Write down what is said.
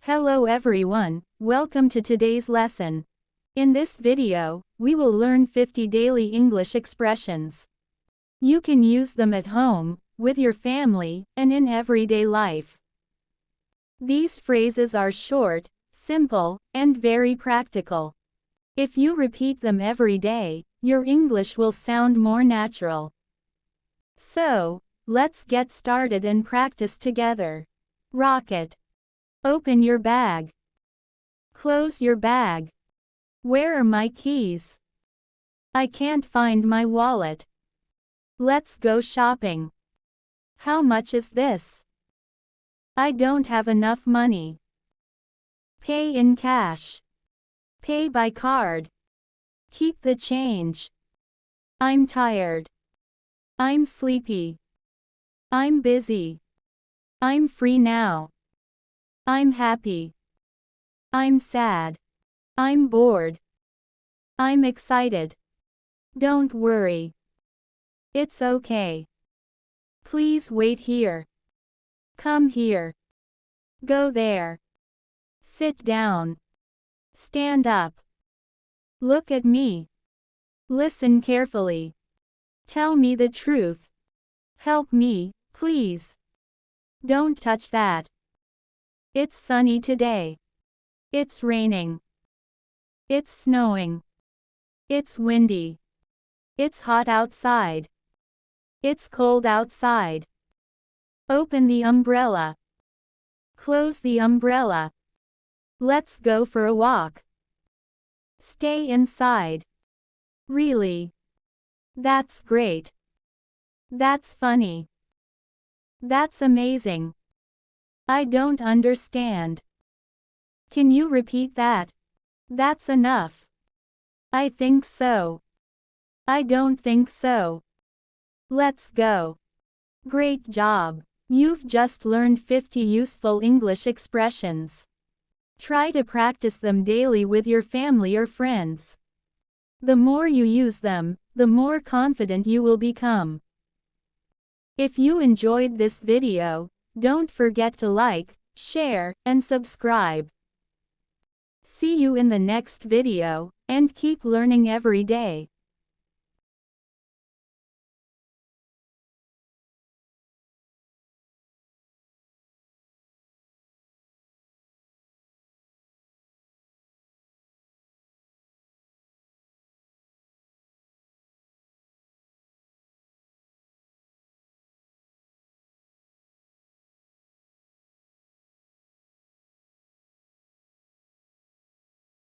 Hello everyone, welcome to today's lesson. In this video, we will learn 50 daily English expressions. You can use them at home, with your family, and in everyday life. These phrases are short, simple, and very practical. If you repeat them every day, your English will sound more natural. So, let's get started and practice together. Rock it. Open your bag. Close your bag. Where are my keys? I can't find my wallet. Let's go shopping. How much is this? I don't have enough money. Pay in cash. Pay by card. Keep the change. I'm tired. I'm sleepy. I'm busy. I'm free now. I'm happy. I'm sad. I'm bored. I'm excited. Don't worry. It's okay. Please wait here. Come here. Go there. Sit down. Stand up. Look at me. Listen carefully. Tell me the truth. Help me, please. Don't touch that. It's sunny today. It's raining. It's snowing. It's windy. It's hot outside. It's cold outside. Open the umbrella. Close the umbrella. Let's go for a walk. Stay inside. Really? That's great. That's funny. That's amazing. I don't understand. Can you repeat that? That's enough. I think so. I don't think so. Let's go. Great job. You've just learned 50 useful English expressions. Try to practice them daily with your family or friends. The more you use them, the more confident you will become. If you enjoyed this video, don't forget to like, share, and subscribe. See you in the next video, and keep learning every day.